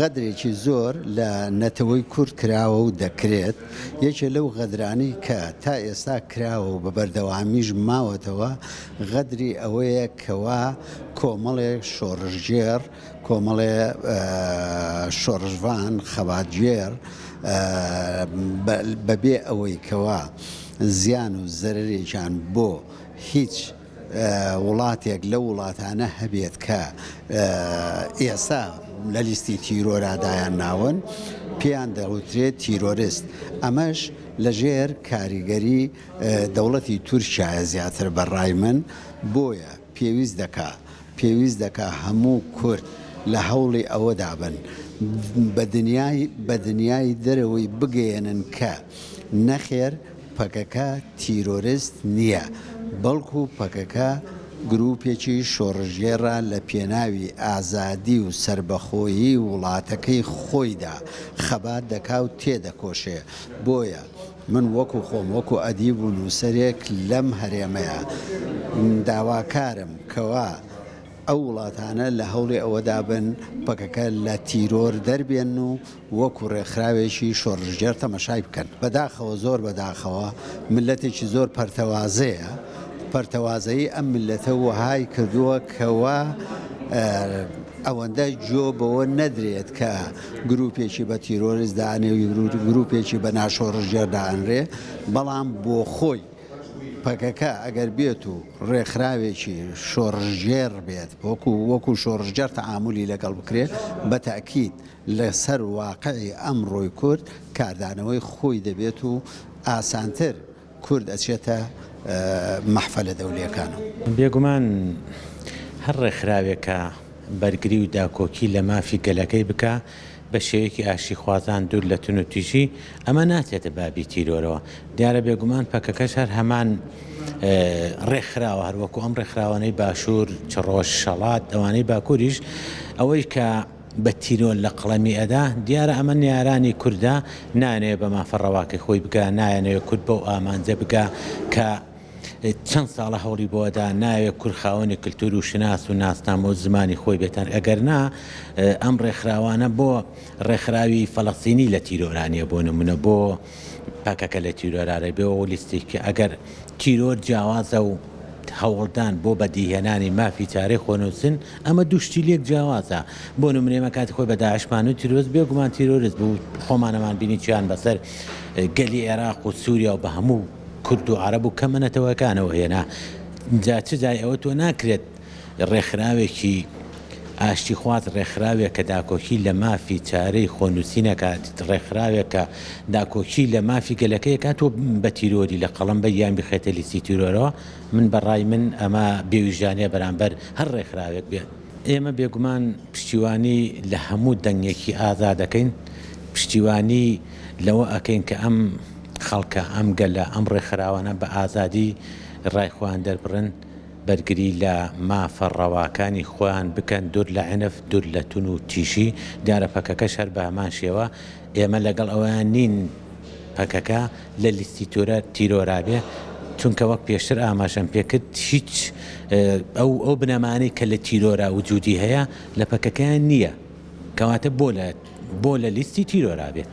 غەدرێکی زۆر لە نەتەوەی کورد کراوە و دەکرێت یەکێ لەو غەدرانی کە تا ئێستا کراوە و بە بەردەوامیش ماوەتەوە غەدری ئەوەیە کەوا کۆمەڵێک شۆڕژگێر کۆمەڵێ شۆڕژوان خەباتگێر بەبێ ئەوەی کەوا زیان و زەرەرێکیان بۆ هیچ وڵاتێک لە وڵاتانە هەبێت کە ئێستا لە لیستی تیرۆرادایان ناون پێیان دەوترێت تیرۆریست. ئەمەش لەژێر کاریگەری دەوڵەتی تورکیایە زیاتر بەڕای من. بۆیە پێویست دەکا هەموو کورد لە هەوڵی ئەوەدا بن بە دنیای دەرەوەی بگەێنن کە نەخێر پەکەکە تیرۆریست نییە، بەڵکو پەکەکە گروپێکی شۆڕژگێڕە لە پێناوی ئازادی و سربەخۆیی وڵاتەکەی خۆیدا خەبات دەکا و تێدەکۆشێ. بۆیە من وەکو خۆم وەکو ئەدیب و نووسەرێک لەم هەرێمەیە داواکارم کەوا ئەو وڵاتانە لە هەوڵی ئەوەدا بن پەکەکە لە تیرۆر دەربێن و وەکو ڕێکخراوێکی شۆڕژگێر تەمەشای بکەن. بەداخەوە زۆر بەداخەوە ملەتێکی زۆر پەرتەوازەیە. پەرتەوازایی ئەم ملەتە وەهای کردووە کەوا ئەوەندە جۆ بەوە نەدرێت کە گروپێکی بە تیرۆریست دانێوی گروپێکی بە ناشۆڕژگێر دانرێ، بەڵام بۆ خۆی پەکەکە ئەگەر بێت و ڕێکخراوێکی شۆڕژگێر بێت وەکو شۆڕژگێر تەعاملی لەگەڵ بکرێت، بە تاکید لەسەر واقعی ئەمڕۆی کورد کاردانەوەی خۆی دەبێت و ئاسانتر کورد ئەچێتە مەحفەلە دەوڵیەکانە. بێگومان هەر ڕێکخراوێکە بەرگری و داکۆکی لە مافی گەلەکەی بکە بە شێوەیەکی ئاشی خوازان دوور لە تون و تیژی، ئەمە ناتێتە بابی تیرۆرەوە. دیارە بێگومان پەکەکەش هەر هەمان ڕێکخراوە، هەروەکو ئەم ڕێکخراوانەی باشوور چڕۆژ شەڵات ئەوانەی باکووریش ئەوەی کە بە تیرۆر لە قڵەمی ئەدا، دیارە ئەمە نیارانی کووردا نانێ بە مافەڕەواکەی خۆی بگە، نایەنەوێت کورد بەو ئامانجە بگە کە چەند ساڵە هەوڵی بۆدا ناوێت کورد خاوەنی کللتور و شناس و ناسنامە و زمانی خۆی بێتەن. ئەگەر نا ئەم ڕێکخراوانە بۆ ڕێکخراوی فەڵەستینی لە تیرۆرانیە بۆ نمونە بۆ پاکەکە لە تیرۆرارە بێەوە لیستێکی ئەگەر تیرۆر جیاوازە و هەوڵدان بۆ بەدیهێنانی مافی چارەی خۆنووسن، ئەمە دووشتی لێک جیاوازە. بۆ نمونێمە کاتی خۆی بە داعشمان و تیرۆز بێگومان تیرۆریست بوو، خۆمانەمان بینی چیان بەسەر گەلی عێراق و سووریا و بە هەموو کورد و عەرەب و کەمەنەتەوەکانەوە هێنا. جا چ جای ئەوە تۆ ناکرێت ڕێکخراوێکی ئاشتی خوات ڕێکخراوێک کە داکۆکی لە مافی چارەی خۆنووسینەکات، ڕێکخراوێک کە داکۆکی لە مافی گەلەکەی کاتۆ بە تیرۆری لە قەڵەم بە یان بخێتە لیستی تیرۆرەوە. من بەڕای من ئەمە بێویژانەیە بەرامبەر هەر ڕێکخراوێک بێت. ئێمە بێگومان پشتیوانی لە هەموو دەنگێکی ئازا دەکەین، پشتیوانی لەوە ئەکەین کە ئەم خەڵکە ئەم گەلە ئەم ڕێکخراوانە بە ئازادی ڕایخۆیان دەربڕن، بەرگری لە مافە ڕەواکانی خۆیان بکەن، دوور لە عێنف، دوور لە تون و تیژی. دیارە پەکەکەش هەر بە هەمان شێوە ئێمە لەگەڵ ئەویان نین پەکەکە لە لیستی تیرۆرابێ، چونکە وەک پێشتر ئاماژەم پێکرد هیچ ئەو بنەمانەی کە لە تیرۆرا وجودی هەیە لە پەکەکەیان نییە، کەواتە بۆ لە لیستی تیرۆرابێت.